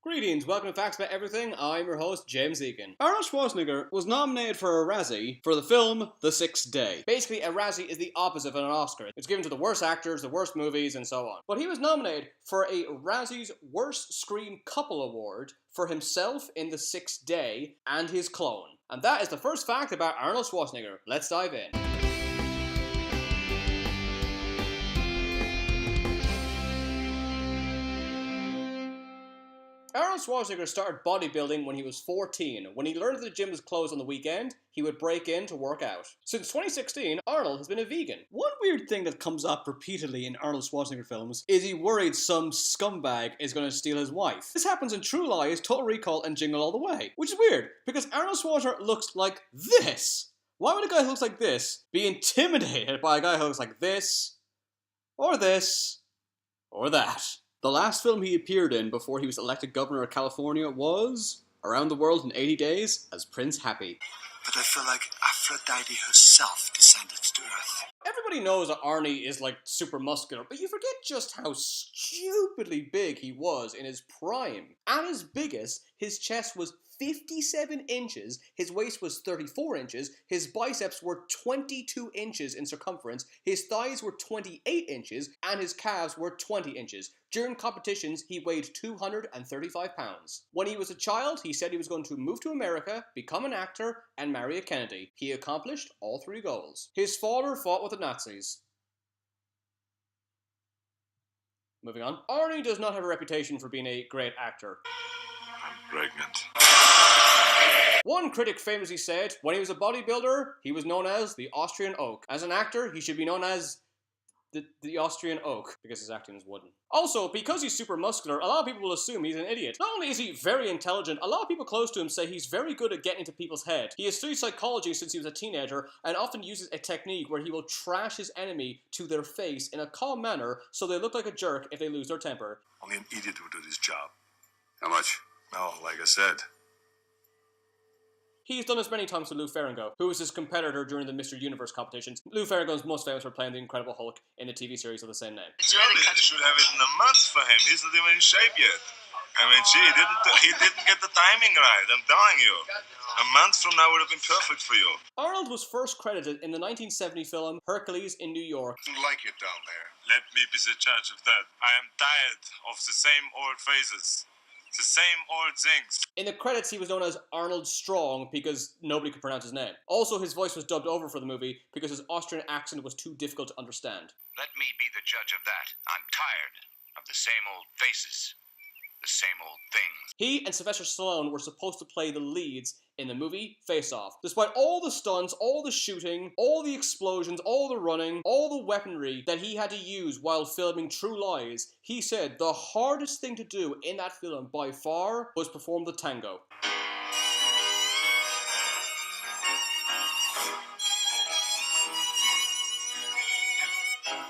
Greetings, welcome to Facts About Everything. I'm your host, James Egan. Arnold Schwarzenegger was nominated for a Razzie for the film The Sixth Day. Basically, a Razzie is the opposite of an Oscar. It's given to the worst actors, the worst movies, and so on. But he was nominated for a Razzie's Worst Screen Couple Award for himself in The Sixth Day and his clone. And that is the first fact about Arnold Schwarzenegger. Let's dive in. Arnold Schwarzenegger started bodybuilding when he was 14. When he learned that the gym was closed on the weekend, he would break in to work out. Since 2016, Arnold has been a vegan. One weird thing that comes up repeatedly in Arnold Schwarzenegger films is he worried some scumbag is going to steal his wife. This happens in True Lies, Total Recall, and Jingle All the Way. Which is weird, because Arnold Schwarzenegger looks like this. Why would a guy who looks like this be intimidated by a guy who looks like this, or that? The last film he appeared in before he was elected governor of California was Around the World in 80 Days as Prince Happy. But I feel like Aphrodite herself descended to Earth. Everybody knows that Arnie is like super muscular, but you forget just how stupidly big he was in his prime. At his biggest, his chest was 57 inches, his waist was 34 inches, his biceps were 22 inches in circumference, his thighs were 28 inches, and his calves were 20 inches. During competitions, he weighed 235 pounds. When he was a child, he said he was going to move to America, become an actor, and marry a Kennedy. He accomplished all three goals. His father fought with the Nazis. Moving on. Arnie does not have a reputation for being a great actor. I'm pregnant. One critic famously said, when he was a bodybuilder, he was known as the Austrian Oak. As an actor, he should be known as the Austrian Oak, because his acting is wooden. Also, because he's super muscular, a lot of people will assume he's an idiot. Not only is he very intelligent, a lot of people close to him say he's very good at getting into people's head. He has studied psychology since he was a teenager, and often uses a technique where he will trash his enemy to their face in a calm manner, so they look like a jerk if they lose their temper. Only an idiot would do this job. How much? No, like I said. He's done this many times with Lou Ferrigno, who was his competitor during the Mr. Universe competitions. Lou Ferrigno is most famous for playing the Incredible Hulk in the TV series of the same name. They should have it in a month for him. He's not even in shape yet. I mean, he didn't get the timing right, I'm telling you. A month from now would have been perfect for you. Arnold was first credited in the 1970 film Hercules in New York. I like it down there. Let me be the judge of that. I am tired of the same old faces. The same old things. In the credits, he was known as Arnold Strong because nobody could pronounce his name. Also, his voice was dubbed over for the movie because his Austrian accent was too difficult to understand. Let me be the judge of that. I'm tired of the same old faces, the same old things. He and Sylvester Stallone were supposed to play the leads in the movie Face Off. Despite all the stunts, all the shooting, all the explosions, all the running, all the weaponry that he had to use while filming True Lies, he said the hardest thing to do in that film by far was perform the tango.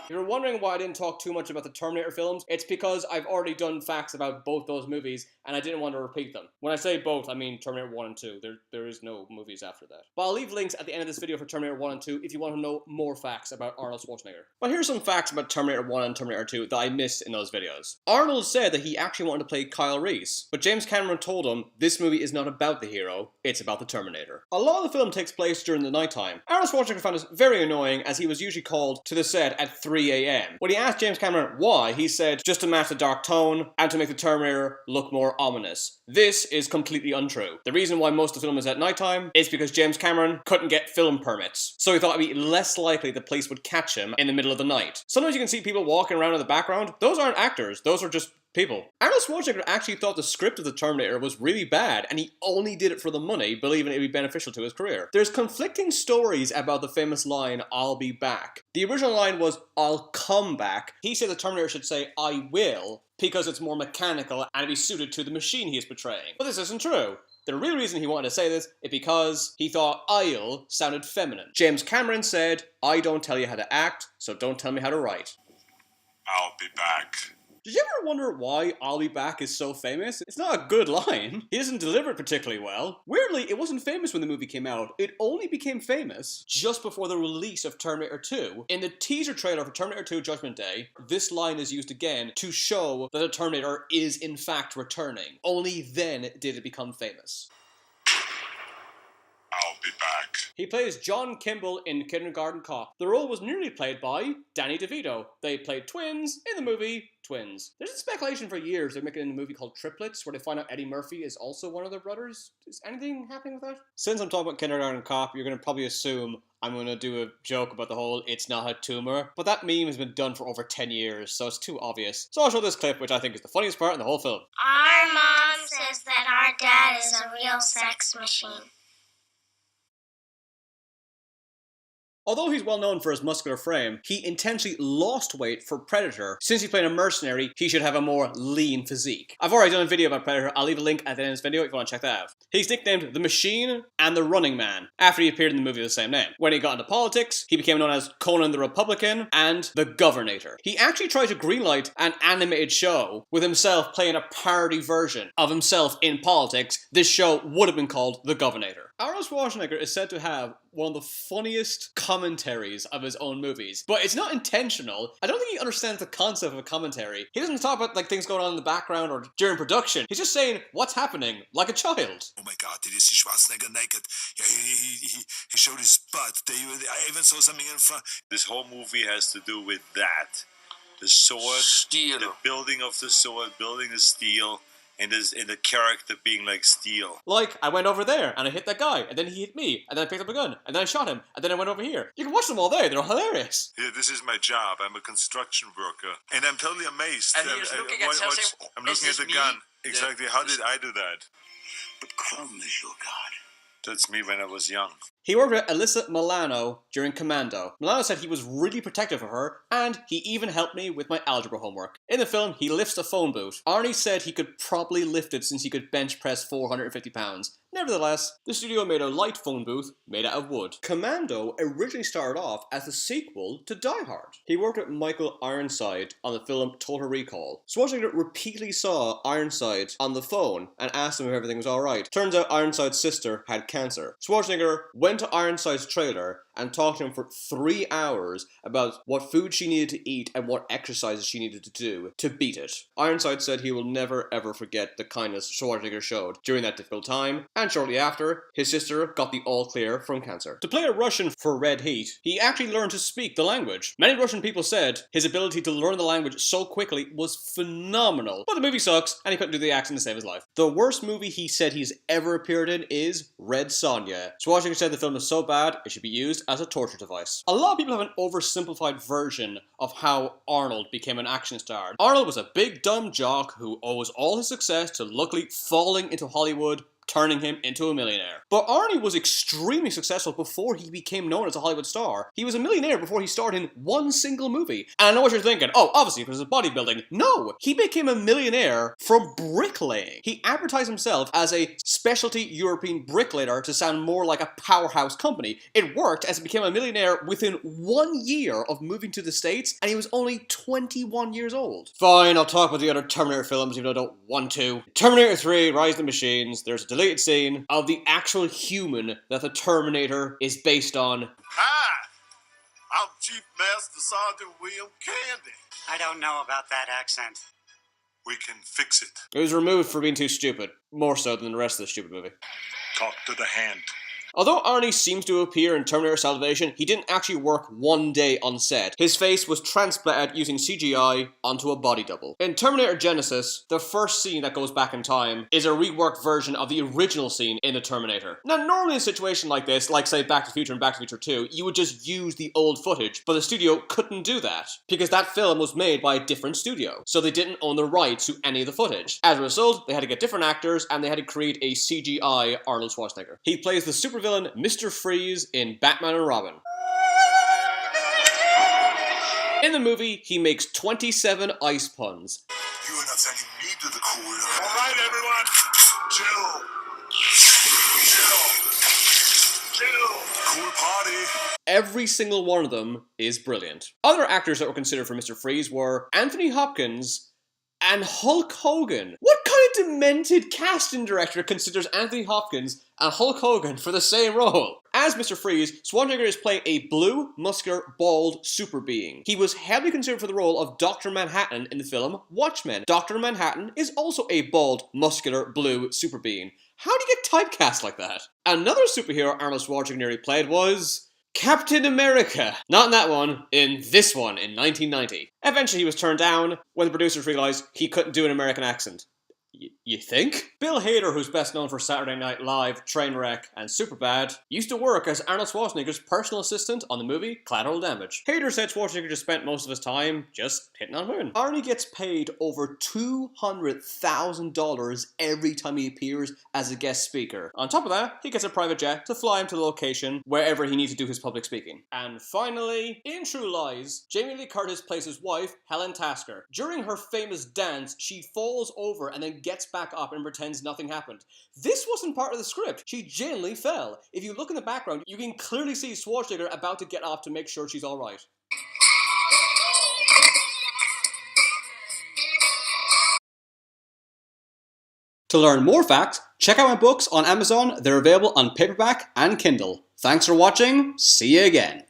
If you're wondering why I didn't talk too much about the Terminator films, it's because I've already done facts about both those movies, and I didn't want to repeat them. When I say both, I mean Terminator 1 and 2. There is no movies after that. But I'll leave links at the end of this video for Terminator 1 and 2 if you want to know more facts about Arnold Schwarzenegger. But here's some facts about Terminator 1 and Terminator 2 that I missed in those videos. Arnold said that he actually wanted to play Kyle Reese, but James Cameron told him this movie is not about the hero, it's about the Terminator. A lot of the film takes place during the nighttime. Arnold Schwarzenegger found this very annoying as he was usually called to the set at 3 a.m. When he asked James Cameron why, he said, just to match the dark tone and to make the Terminator look more ominous. This is completely untrue. The reason why most of the film is at nighttime is because James Cameron couldn't get film permits. So he thought it'd be less likely the police would catch him in the middle of the night. Sometimes you can see people walking around in the background. Those aren't actors, those are just people. Arnold Schwarzenegger actually thought the script of the Terminator was really bad, and he only did it for the money, believing it would be beneficial to his career. There's conflicting stories about the famous line, "I'll be back." The original line was, "I'll come back." He said the Terminator should say, "I will," because it's more mechanical and it'd be suited to the machine he is portraying. But this isn't true. The real reason he wanted to say this is because he thought "I'll" sounded feminine. James Cameron said, "I don't tell you how to act, so don't tell me how to write." I'll be back. Did you ever wonder why I'll Be Back is so famous? It's not a good line. He doesn't deliver it particularly well. Weirdly, it wasn't famous when the movie came out. It only became famous just before the release of Terminator 2. In the teaser trailer for Terminator 2 Judgment Day, this line is used again to show that the Terminator is in fact returning. Only then did it become famous. I'll be back. He plays John Kimball in Kindergarten Cop. The role was nearly played by Danny DeVito. They played twins in the movie Twins. There's a speculation for years they're making a movie called Triplets where they find out Eddie Murphy is also one of their brothers. Is anything happening with that? Since I'm talking about Kindergarten Cop, you're going to probably assume I'm going to do a joke about the whole "it's not a tumor," but that meme has been done for over 10 years, so it's too obvious. So I'll show this clip, which I think is the funniest part in the whole film. Our mom says that our dad is a real sex machine. Although he's well known for his muscular frame, he intentionally lost weight for Predator. Since he's playing a mercenary, he should have a more lean physique. I've already done a video about Predator. I'll leave a link at the end of this video if you want to check that out. He's nicknamed The Machine and The Running Man, after he appeared in the movie of the same name. When he got into politics, he became known as Conan the Republican and The Governator. He actually tried to greenlight an animated show with himself playing a parody version of himself in politics. This show would have been called The Governator. Arnold Schwarzenegger is said to have one of the funniest commentaries of his own movies, but it's not intentional. I don't think he understands the concept of a commentary. He doesn't talk about like things going on in the background or during production. He's just saying what's happening like a child. Oh my God, did you see Schwarzenegger naked? Yeah, he showed his butt. I even saw something in front. This whole movie has to do with that. The sword, Steel. the building of the sword, building the steel, and the character being like steel. Like, I went over there, and I hit that guy, and then he hit me, and then I picked up a gun, and then I shot him, and then I went over here. You can watch them all there, they're all hilarious. Yeah, this is my job. I'm a construction worker. And I'm totally amazed. And he's looking at something. I'm looking at the gun. Exactly. How did I do that? But Crumb is your God. That's me when I was young. He worked with Alyssa Milano during Commando. Milano said he was really protective of her, and he even helped me with my algebra homework. In the film, he lifts a phone booth. Arnie said he could probably lift it since he could bench press 450 pounds. Nevertheless, the studio made a light phone booth made out of wood. Commando originally started off as the sequel to Die Hard. He worked with Michael Ironside on the film Total Recall. Schwarzenegger repeatedly saw Ironside on the phone and asked him if everything was alright. Turns out Ironside's sister had cancer. Schwarzenegger went to Ironside's trailer and talked to him for 3 hours about what food she needed to eat and what exercises she needed to do to beat it. Ironside said he will never ever forget the kindness Schwarzenegger showed during that difficult time, and shortly after, his sister got the all clear from cancer. To play a Russian for Red Heat, he actually learned to speak the language. Many Russian people said his ability to learn the language so quickly was phenomenal, but the movie sucks and he couldn't do the accent to save his life. The worst movie he said he's ever appeared in is Red Sonja. Schwarzenegger said the film is so bad it should be used as a torture device. A lot of people have an oversimplified version of how Arnold became an action star. Arnold was a big dumb jock who owes all his success to luckily falling into Hollywood, turning him into a millionaire. But Arnie was extremely successful before he became known as a Hollywood star. He was a millionaire before he starred in one single movie. And I know what you're thinking, oh, obviously because of bodybuilding. No, he became a millionaire from bricklaying. He advertised himself as a specialty European bricklayer to sound more like a powerhouse company. It worked as he became a millionaire within 1 year of moving to the States, and he was only 21 years old. Fine, I'll talk about the other Terminator films even though I don't want to. Terminator 3, Rise of the Machines, there's a deleted scene of the actual human that the Terminator is based on. Hi, I'm Chief Master Sergeant William Candy. I don't know about that accent. We can fix it. It was removed for being too stupid, more so than the rest of the stupid movie. Talk to the hand. Although Arnie seems to appear in Terminator Salvation, he didn't actually work 1 day on set. His face was transplanted using CGI onto a body double. In Terminator Genesis, the first scene that goes back in time is a reworked version of the original scene in the Terminator. Now, normally in a situation like this, like say Back to the Future and Back to the Future 2, you would just use the old footage, but the studio couldn't do that, because that film was made by a different studio, so they didn't own the rights to any of the footage. As a result, they had to get different actors, and they had to create a CGI Arnold Schwarzenegger. He plays the supervillain Mr. Freeze in Batman and Robin. In the movie, he makes 27 ice puns. You are not sending me to the cooler. All right, everyone. Chill. Cool party. Every single one of them is brilliant. Other actors that were considered for Mr. Freeze were Anthony Hopkins and Hulk Hogan. What kind of demented casting director considers Anthony Hopkins and Hulk Hogan for the same role? As Mr. Freeze, Schwarzenegger is playing a blue, muscular, bald super being. He was heavily considered for the role of Dr. Manhattan in the film Watchmen. Dr. Manhattan is also a bald, muscular, blue super being. How do you get typecast like that? Another superhero Arnold Schwarzenegger nearly played was Captain America. Not in that one, in this one in 1990. Eventually he was turned down when the producers realised he couldn't do an American accent. You think? Bill Hader, who's best known for Saturday Night Live, Trainwreck, and Superbad, used to work as Arnold Schwarzenegger's personal assistant on the movie Collateral Damage. Hader said Schwarzenegger just spent most of his time just hitting on women. Arnie gets paid over $200,000 every time he appears as a guest speaker. On top of that, he gets a private jet to fly him to the location wherever he needs to do his public speaking. And finally, in True Lies, Jamie Lee Curtis plays his wife, Helen Tasker. During her famous dance, she falls over and then gets back up and pretends nothing happened. This wasn't part of the script. She genuinely fell. If you look in the background, you can clearly see Schwarzenegger about to get up to make sure she's alright. To learn more facts, check out my books on Amazon. They're available on paperback and Kindle. Thanks for watching. See you again.